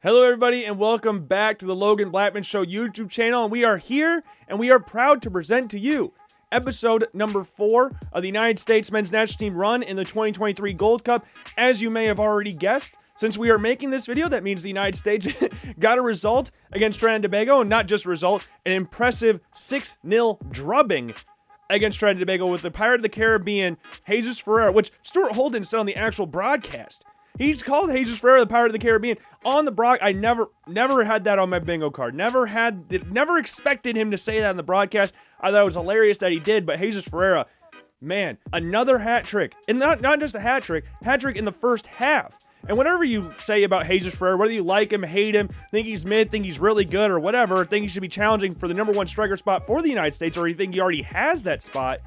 Hello everybody and welcome back to the Logan Blackman Show YouTube channel, and we are here and we are proud to present to you episode number 4 of the United States men's national team run in the 2023 Gold Cup. As you may have already guessed, since we are making this video, that means the United States got a result against Trinidad and Tobago, and not just a result, an impressive 6-0 drubbing against Trinidad and Tobago with the Pirate of the Caribbean, Jesus Ferreira, which Stuart Holden said on the actual broadcast. He's called Jesus Ferreira the Pirate of the Caribbean on the broadcast. I never had that on my bingo card. Never expected him to say that on the broadcast. I thought it was hilarious that he did, but Jesus Ferreira, man, another hat trick. And not just a hat trick in the first half. And whatever you say about Jesus Ferreira, whether you like him, hate him, think he's mid, think he's really good, or whatever, think he should be challenging for the number 1 striker spot for the United States, or you think he already has that spot,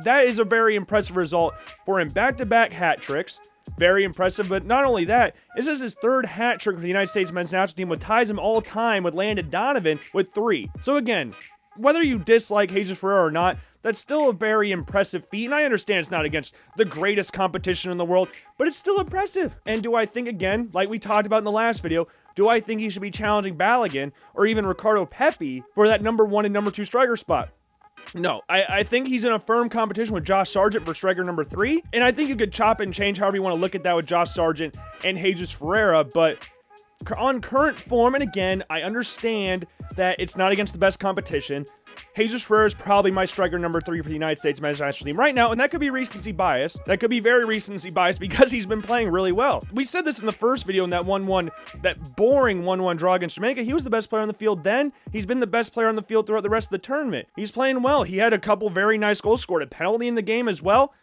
that is a very impressive result for him. Back-to-back hat tricks. Very impressive, but not only that, this is his 3rd hat trick for the United States men's national team, which ties him all time with Landon Donovan with 3. So again, whether you dislike Jesus Ferreira or not, that's still a very impressive feat, and I understand it's not against the greatest competition in the world, but it's still impressive. And do I think, again, like we talked about in the last video, do I think he should be challenging Balogun or even Ricardo Pepi for that number 1 and number 2 striker spot? No, I think he's in a firm competition with Josh Sargent for striker number 3, and I think you could chop and change however you want to look at that with Josh Sargent and Jesus Ferreira, but on current form, and again, I understand that it's not against the best competition, Jesus Ferreira is probably my striker number 3 for the United States men's national team right now, and that could be recency bias. That could be very recency bias because he's been playing really well. We said this in the first video in that 1-1, that boring 1-1 draw against Jamaica. He was the best player on the field then. He's been the best player on the field throughout the rest of the tournament. He's playing well. He had a couple very nice goals, scored a penalty in the game as well.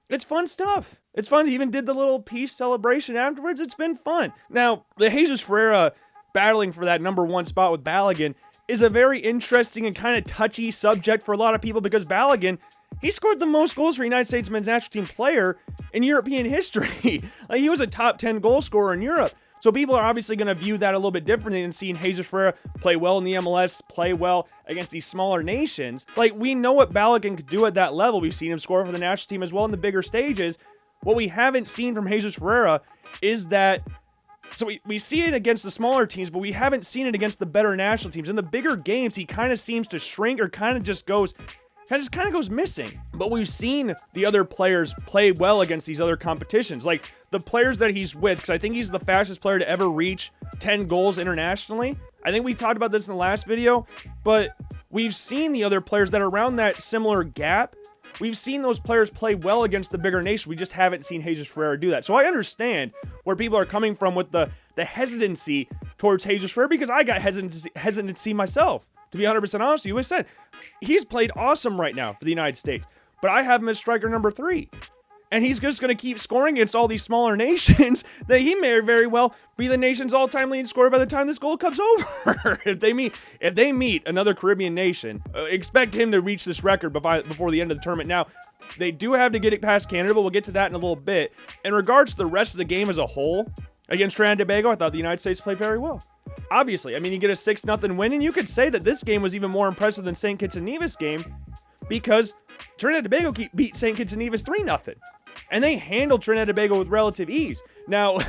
It's fun stuff. It's fun. He even did the little peace celebration afterwards. It's been fun. Now, the Jesus Ferreira battling for that number 1 spot with Balogun is a very interesting and kind of touchy subject for a lot of people because Balogun, he scored the most goals for United States men's national team player in European history. Like, he was a top 10 goal scorer in Europe. So people are obviously going to view that a little bit differently than seeing Jesus Ferreira play well in the MLS, play well against these smaller nations. Like, we know what Balogun could do at that level. We've seen him score for the national team as well in the bigger stages. What we haven't seen from Jesus Ferreira is that, so we see it against the smaller teams, but we haven't seen it against the better national teams. In the bigger games, he kind of seems to shrink or kind of goes missing. But we've seen the other players play well against these other competitions. Like the players that he's with, because I think he's the fastest player to ever reach 10 goals internationally. I think we talked about this in the last video, but we've seen the other players that are around that similar gap. We've seen those players play well against the bigger nation. We just haven't seen Jesus Ferreira do that. So I understand where people are coming from with the hesitancy towards Jesus Ferreira, because I got hesitancy myself. To be 100% honest with you, I said, he's played awesome right now for the United States, but I have him as striker number 3. And he's just going to keep scoring against all these smaller nations that he may very well be the nation's all-time leading scorer by the time this Gold Cup's over. If they meet another Caribbean nation, expect him to reach this record before the end of the tournament. Now, they do have to get it past Canada, but we'll get to that in a little bit. In regards to the rest of the game as a whole, against Trinidad and Tobago, I thought the United States played very well. Obviously, I mean, you get a 6-0 win, and you could say that this game was even more impressive than St. Kitts and Nevis' game, because Trinidad and Tobago beat St. Kitts and Nevis 3-0. And they handled Trinidad and Tobago with relative ease. Now,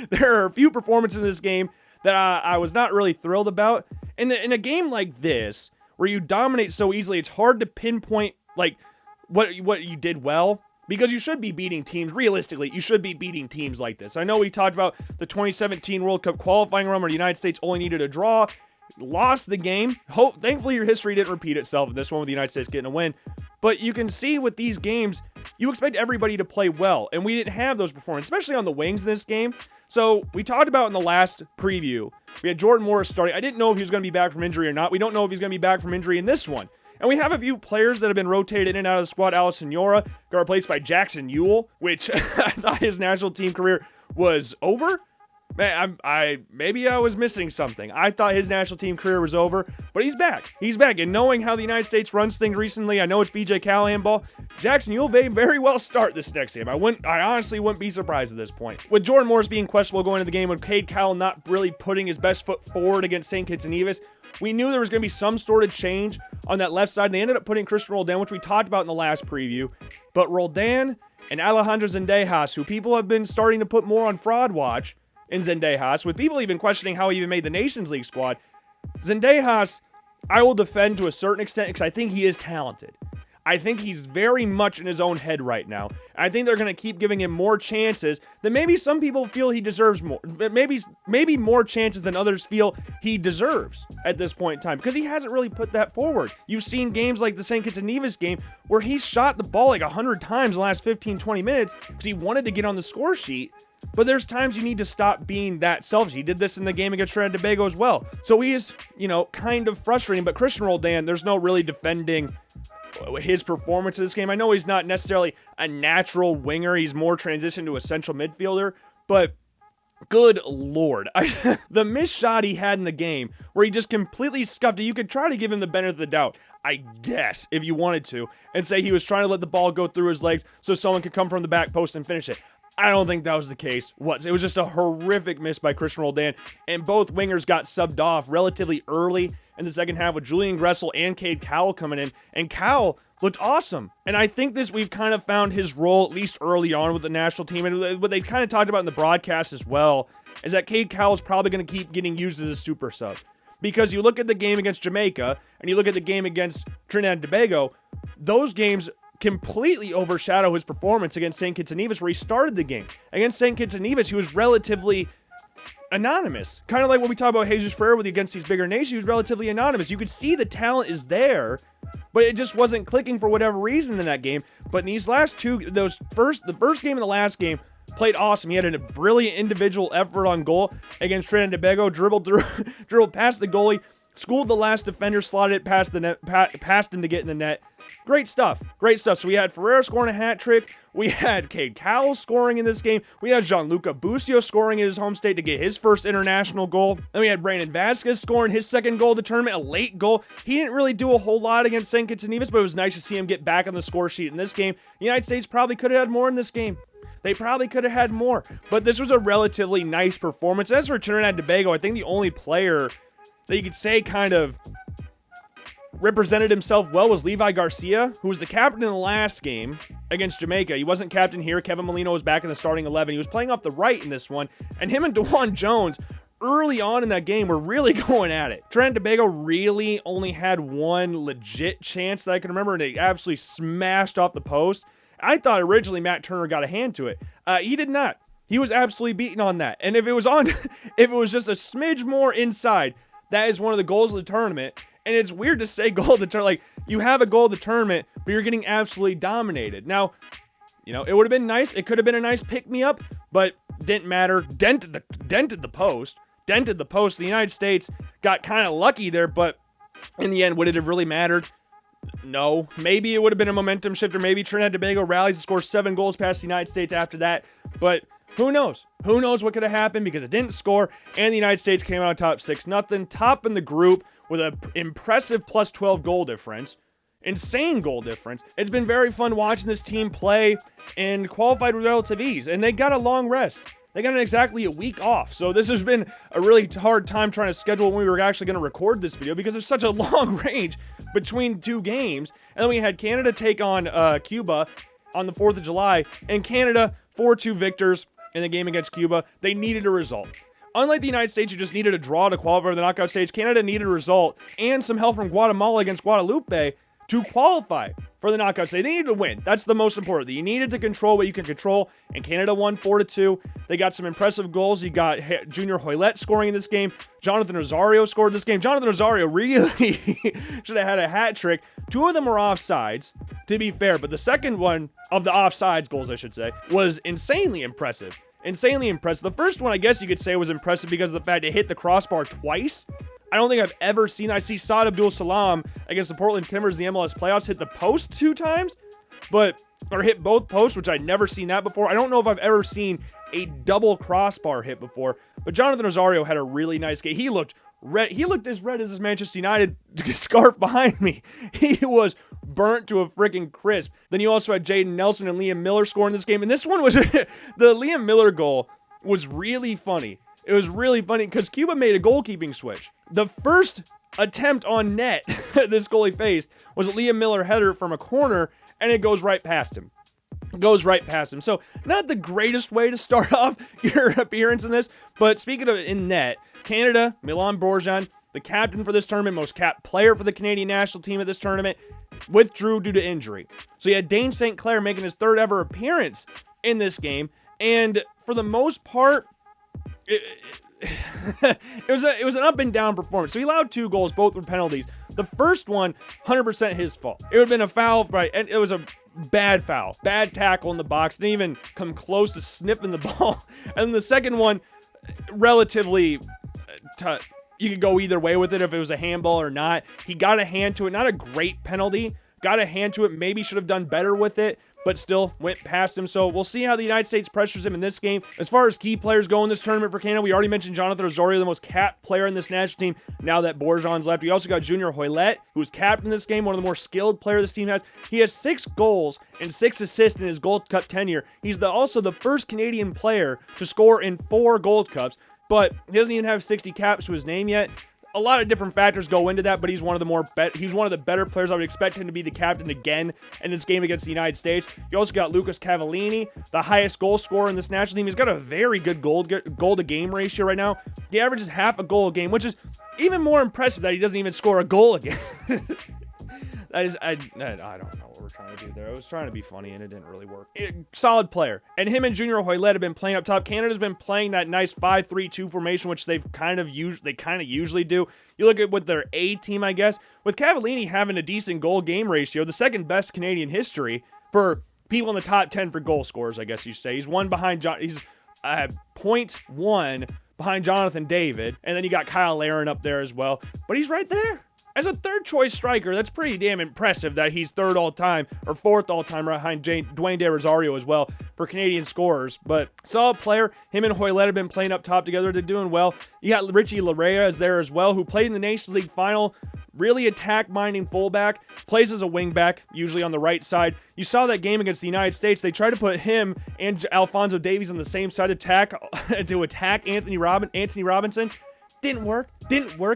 there are a few performances in this game that I was not really thrilled about. In a game like this, where you dominate so easily, it's hard to pinpoint like what you did well, because you should be beating teams. Realistically, you should be beating teams like this. I know we talked about the 2017 World Cup qualifying run where the United States only needed a draw, lost the game. Thankfully, your history didn't repeat itself in this one with the United States getting a win. But you can see with these games, you expect everybody to play well, and we didn't have those performances, especially on the wings in this game. So we talked about in the last preview, we had Jordan Morris starting. I didn't know if he was going to be back from injury or not. We don't know if he's going to be back from injury in this one. And we have a few players that have been rotated in and out of the squad. Alex Senora got replaced by Jackson Ewell, which I thought his national team career was over. Man, maybe I was missing something. I thought his national team career was over, but he's back. He's back, and knowing how the United States runs things recently, I know it's BJ Callahan ball. Jackson Ewell may very well start this next game. I honestly wouldn't be surprised at this point. With Jordan Morris being questionable going into the game, with Cade Cowell not really putting his best foot forward against St. Kitts and Nevis, we knew there was going to be some sort of change on that left side. They ended up putting Christian Roldan, which we talked about in the last preview, but Roldan and Alejandro Zendejas, who people have been starting to put more on fraud watch, in Zendejas, with people even questioning how he even made the Nations League squad. Zendejas, I will defend to a certain extent because I think he is talented. I think he's very much in his own head right now. I think they're going to keep giving him more chances than maybe some people feel he deserves more. Maybe more chances than others feel he deserves at this point in time, because he hasn't really put that forward. You've seen games like the St. Kitts and Nevis game where he shot the ball like 100 times in the last 15, 20 minutes because he wanted to get on the score sheet. But there's times you need to stop being that selfish. He did this in the game against Trinidad and Tobago as well. So he is, kind of frustrating. But Christian Roldan, there's no really defending his performance in this game. I know he's not necessarily a natural winger. He's more transitioned to a central midfielder. But good Lord. The missed shot he had in the game where he just completely scuffed it. You could try to give him the benefit of the doubt, I guess, if you wanted to, and say he was trying to let the ball go through his legs so someone could come from the back post and finish it. I don't think that was the case. It was just a horrific miss by Christian Roldan, and both wingers got subbed off relatively early in the second half with Julian Gressel and Cade Cowell coming in, and Cowell looked awesome. And I think we've kind of found his role, at least early on with the national team, and what they kind of talked about in the broadcast as well, is that Cade Cowell is probably going to keep getting used as a super sub. Because you look at the game against Jamaica, and you look at the game against Trinidad and Tobago, those games completely overshadow his performance against St. Kitts and Nevis, where he started the game. Against St. Kitts and Nevis, he was relatively anonymous. Kind of like when we talk about Jesus Ferreira against these bigger nations, he was relatively anonymous. You could see the talent is there, but it just wasn't clicking for whatever reason in that game. But in these last two, the first game and the last game, played awesome. He had a brilliant individual effort on goal against Trinidad and Tobago, dribbled past the goalie, schooled the last defender, slotted it past the net, past him to get in the net. Great stuff. So we had Ferreira scoring a hat trick. We had Cade Cowell scoring in this game. We had Gianluca Busio scoring in his home state to get his first international goal. Then we had Brandon Vasquez scoring his second goal of the tournament, a late goal. He didn't really do a whole lot against St. Kitts and Nevis, but it was nice to see him get back on the score sheet in this game. The United States probably could have had more in this game. They probably could have had more, but this was a relatively nice performance. As for Trinidad and Tobago, I think the only player that you could say kind of represented himself well was Levi Garcia, who was the captain in the last game against Jamaica. He wasn't captain here. Kevin Molino was back in the starting 11. He was playing off the right in this one, and him and DeJuan Jones early on in that game were really going at it. Trinidad and Tobago really only had one legit chance that I can remember, and they absolutely smashed off the post. I thought originally Matt Turner got a hand to it. He did not. He was absolutely beaten on that. And if it was just a smidge more inside, that is one of the goals of the tournament. And it's weird to say goal of the tournament. Like, you have a goal of the tournament, but you're getting absolutely dominated. Now, it would have been nice. It could have been a nice pick-me-up, but didn't matter. Dented the post. The United States got kind of lucky there, but in the end, would it have really mattered? No. Maybe it would have been a momentum shifter. Maybe Trinidad and Tobago rallies and scores 7 goals past the United States after that. But who knows? Who knows what could have happened, because it didn't score, and the United States came out on top 6-0, top in the group with an impressive plus 12 goal difference. Insane goal difference. It's been very fun watching this team play and qualified with relative ease, and they got a long rest. They got exactly a week off. So this has been a really hard time trying to schedule when we were actually going to record this video, because there's such a long range between two games. And then we had Canada take on Cuba on the 4th of July, and Canada 4-2 victors in the game against Cuba. They needed a result. Unlike the United States, who just needed a draw to qualify for the knockout stage, Canada needed a result and some help from Guatemala against Guadalupe to qualify for the knockout stage. They needed to win. That's the most important. You needed to control what you can control, and Canada won 4-2. They got some impressive goals. You got Junior Hoylett scoring in this game. Jonathan Rosario scored this game. Jonathan Rosario really should have had a hat trick. 2 of them were offsides, to be fair, but the second one of the offsides goals, I should say, was insanely impressive. The first one, I guess you could say, was impressive because of the fact it hit the crossbar twice. I don't think I've ever seen. I see Saad Abdul Salam against the Portland Timbers in the MLS playoffs hit the post 2 times, or hit both posts, which I'd never seen that before. I don't know if I've ever seen a double crossbar hit before, but Jonathan Rosario had a really nice game. He looked red. He looked as red as his Manchester United scarf behind me. He was burnt to a freaking crisp. Then you also had Jaden Nelson and Liam Miller scoring this game, and this one was the Liam Miller goal was really funny. It was really funny because Cuba made a goalkeeping switch. The first attempt on net this goalie faced was a Liam Miller header from a corner, and it goes right past him. goes right past him. So not the greatest way to start off your appearance in this, but speaking of in net, Canada, Milan Borjan, the captain for this tournament, most capped player for the Canadian national team at this tournament, withdrew due to injury. So you had Dane St. Clair making his third ever appearance in this game, and for the most part, it was an up and down performance. So he allowed 2 goals, both were penalties. The first one, 100% his fault. It would have been a foul, right? And it was a bad foul, bad tackle in the box. Didn't even come close to sniffing the ball. And the second one, relatively, you could go either way with it if it was a handball or not. He got a hand to it, not a great penalty. Got a hand to it, maybe should have done better with it, but still went past him. So we'll see how the United States pressures him in this game. As far as key players go in this tournament for Canada, we already mentioned Jonathan Osorio, the most capped player in this national team, now that Borjan's left. We also got Junior Hoylett, who's capped in this game, one of the more skilled players this team has. He has 6 goals and 6 assists in his Gold Cup tenure. He's also the first Canadian player to score in 4 Gold Cups, but he doesn't even have 60 caps to his name yet. A lot of different factors go into that, but he's one of the better players. I would expect him to be the captain again in this game against the United States. You also got Lucas Cavallini, the highest goal scorer in this national team. He's got a very good goal to game ratio right now. He averages half a goal a game, which is even more impressive that he doesn't even score a goal again. I don't know what we're trying to do there. I was trying to be funny and it didn't really work. Solid player. And him and Junior Hoylett have been playing up top. Canada's been playing that nice 5-3-2 formation, which they kind of usually do. You look at with their A team, I guess, with Cavallini having a decent goal game ratio, the second best Canadian history for people in the top 10 for goal scorers, I guess you say. He's 0.1 behind Jonathan David, and then you got Kyle Larin up there as well. But he's right there. As a third-choice striker, that's pretty damn impressive that he's third all-time, or fourth all-time behind Dwayne De Rosario as well for Canadian scorers. But solid player. Him and Hoylett have been playing up top together. They're doing well. You got Richie Larea is there as well, who played in the Nations League final. Really attack-minding fullback. Plays as a wingback, usually on the right side. You saw that game against the United States. They tried to put him and Alphonso Davies on the same side to attack Anthony Robinson. Didn't work.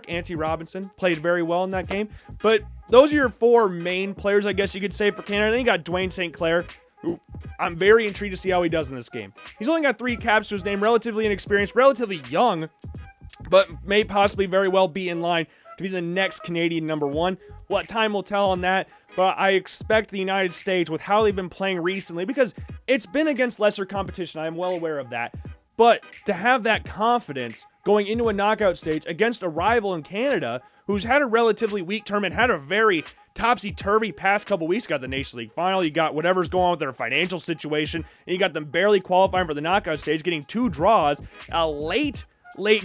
Anthony Robinson played very well in that game. But those are your 4 main players, I guess you could say, for Canada. Then you got Dwayne St. Clair, who I'm very intrigued to see how he does in this game. He's only got 3 caps to his name, relatively inexperienced, relatively young, but may possibly very well be in line to be the next Canadian number 1. Well, time will tell on that, but I expect the United States, with how they've been playing recently, because it's been against lesser competition, I am well aware of that, but to have that confidence going into a knockout stage against a rival in Canada who's had a relatively weak tournament, had a very topsy-turvy past couple weeks, got the Nations League final, you got whatever's going on with their financial situation, and you got them barely qualifying for the knockout stage, getting 2 draws, a late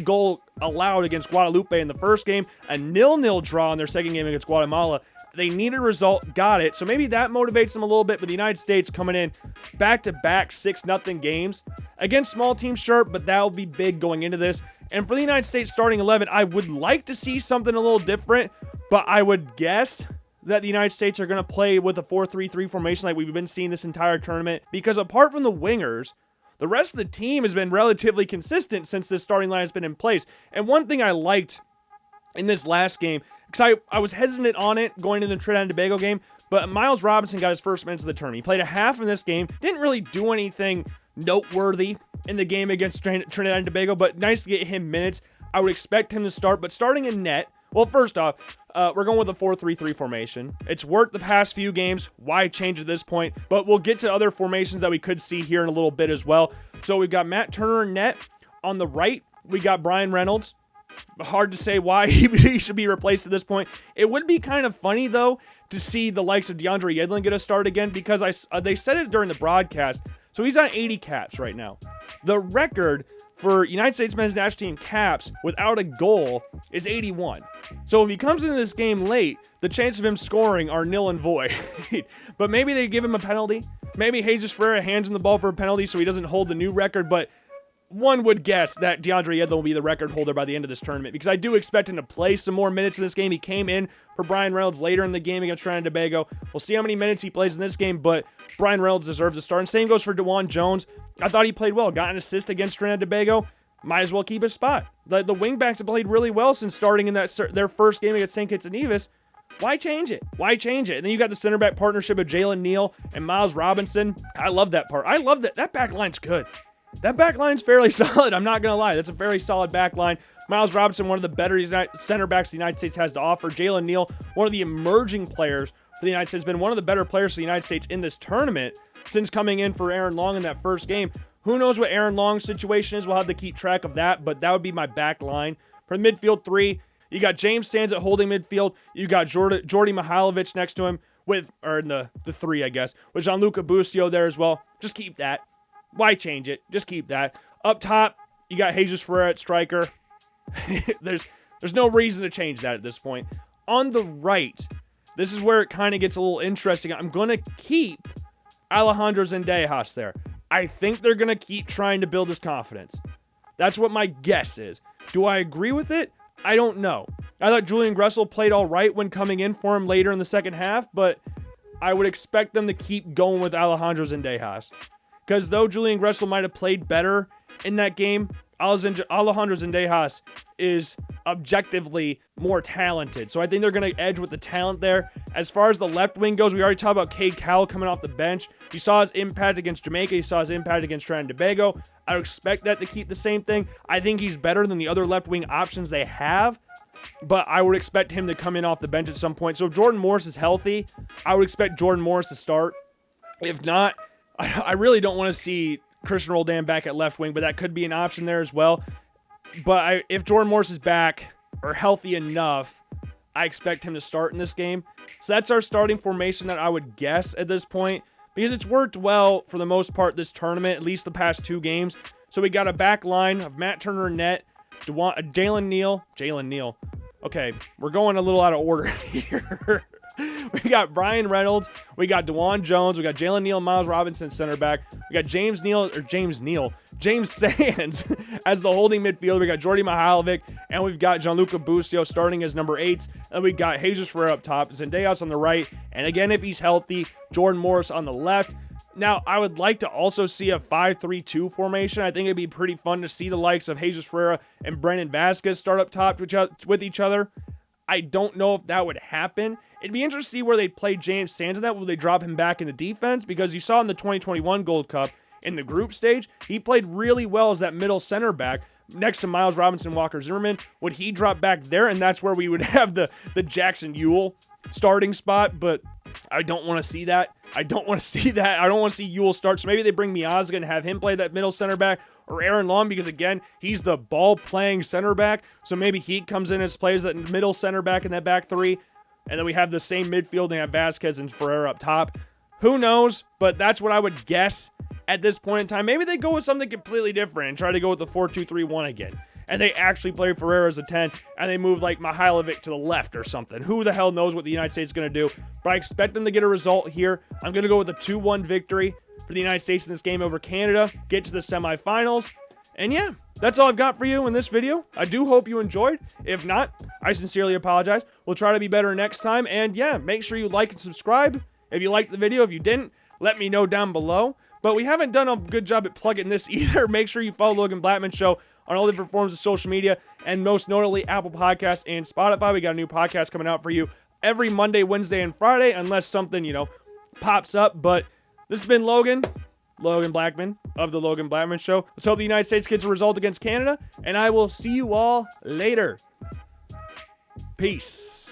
goal allowed against Guadalupe in the first game, a 0-0 draw in their second game against Guatemala. They needed a result, got it. So maybe that motivates them a little bit, but the United States coming in back-to-back 6-0 games against small teams, sure, but that'll be big going into this. And for the United States starting 11, I would like to see something a little different, but I would guess that the United States are going to play with a 4-3-3 formation like we've been seeing this entire tournament, because apart from the wingers, the rest of the team has been relatively consistent since this starting line has been in place. And one thing I liked in this last game, because I was hesitant on it going into the Trinidad and Tobago game, but Miles Robinson got his first minutes of the tournament. He played a half in this game, didn't really do anything noteworthy in the game against Trinidad and Tobago, but nice to get him minutes. I would expect him to start, but starting in net, well, first off, we're going with a 4-3-3 formation. It's worked the past few games. Why change at this point? But we'll get to other formations that we could see here in a little bit as well. So we've got Matt Turner in net. On the right, we got Brian Reynolds. Hard to say why he should be replaced at this point. It would be kind of funny, though, to see the likes of DeAndre Yedlin get a start again, because they said it during the broadcast. So he's on 80 caps right now. The record for United States men's national team caps without a goal is 81. So if he comes into this game late, the chances of him scoring are nil and void. But maybe they give him a penalty. Maybe Jesus Ferreira hands him the ball for a penalty so he doesn't hold the new record, but one would guess that DeAndre Yedlin will be the record holder by the end of this tournament, because I do expect him to play some more minutes in this game. He came in for Brian Reynolds later in the game against Trinidad and Tobago. We'll see how many minutes he plays in this game, but Brian Reynolds deserves a start. And same goes for DeJuan Jones. I thought he played well. Got an assist against Trinidad and Tobago. Might as well keep his spot. The wingbacks have played really well since starting in their first game against St. Kitts and Nevis. Why change it? Why change it? And then you got the center back partnership of Jalen Neal and Miles Robinson. I love that part. I love that. That back line's good. That back line's fairly solid. I'm not going to lie. That's a very solid back line. Miles Robinson, one of the better center backs the United States has to offer. Jalen Neal, one of the emerging players for the United States, been one of the better players for the United States in this tournament since coming in for Aaron Long in that first game. Who knows what Aaron Long's situation is? We'll have to keep track of that, but that would be my back line. For the midfield three, you got James Sands at holding midfield. You got Jordy Mihailovic next to him in the three, I guess, with Gianluca Busio there as well. Just keep that. Why change it? Just keep that. Up top, you got Jesus Ferreira at striker. There's no reason to change that at this point. On the right, this is where it kind of gets a little interesting. I'm going to keep Alejandro Zendejas there. I think they're going to keep trying to build his confidence. That's what my guess is. Do I agree with it? I don't know. I thought Julian Gressel played all right when coming in for him later in the second half, but I would expect them to keep going with Alejandro Zendejas. Because though Julian Gressel might have played better in that game, Alejandro Zendejas is objectively more talented. So I think they're going to edge with the talent there. As far as the left wing goes, we already talked about Cade Cowell coming off the bench. You saw his impact against Jamaica. You saw his impact against Trinidad and Tobago. I would expect that to keep the same thing. I think he's better than the other left wing options they have, but I would expect him to come in off the bench at some point. So if Jordan Morris is healthy, I would expect Jordan Morris to start. If not, I really don't want to see Christian Roldan back at left wing, but that could be an option there as well. But if Jordan Morris is back or healthy enough, I expect him to start in this game. So that's our starting formation that I would guess at this point, because it's worked well for the most part this tournament, at least the past two games. So we got a back line of Matt Turner in net, Jalen Neal. Okay, we're going a little out of order here. We got Brian Reynolds, we got DeJuan Jones, we got Jalen Neal, Miles Robinson center back, we got James Sands as the holding midfielder, we got Jordy Mihailovic, and we've got Gianluca Busio starting as number 8, and we got Jesus Ferreira up top, Zendejas on the right, and again, if he's healthy, Jordan Morris on the left. Now, I would like to also see a 5-3-2 formation. I think it'd be pretty fun to see the likes of Jesus Ferreira and Brandon Vasquez start up top with each other. I don't know if that would happen. It'd be interesting to see where they play James Sands in that. Will they drop him back in the defense? Because you saw in the 2021 Gold Cup in the group stage, he played really well as that middle center back next to Miles Robinson, Walker Zimmerman. Would he drop back there? And that's where we would have the Jackson Ewell starting spot. But I don't want to see that. I don't want to see Ewell start. So maybe they bring Miazga and have him play that middle center back, or Aaron Long, because again, he's the ball-playing center back. So maybe he comes in as plays that middle center back in that back three. And then we have the same midfield and have Vasquez and Ferreira up top. Who knows? But that's what I would guess at this point in time. Maybe they go with something completely different and try to go with the 4-2-3-1 again. And they actually play Ferreira as a 10, and they move like Mihailovic to the left or something. Who the hell knows what the United States is going to do? But I expect them to get a result here. I'm going to go with a 2-1 victory for the United States in this game over Canada, get to the semifinals. And yeah, that's all I've got for you in this video. I do hope you enjoyed. If not, I sincerely apologize. We'll try to be better next time. And yeah, make sure you like and subscribe. If you liked the video, if you didn't, let me know down below. But we haven't done a good job at plugging this either. Make sure you follow Logan Blackman Show on all different forms of social media, and most notably Apple Podcasts and Spotify. We got a new podcast coming out for you every Monday, Wednesday, and Friday, unless something, pops up. But this has been Logan Blackman of the Logan Blackman Show. Let's hope the United States gets a result against Canada, and I will see you all later. Peace.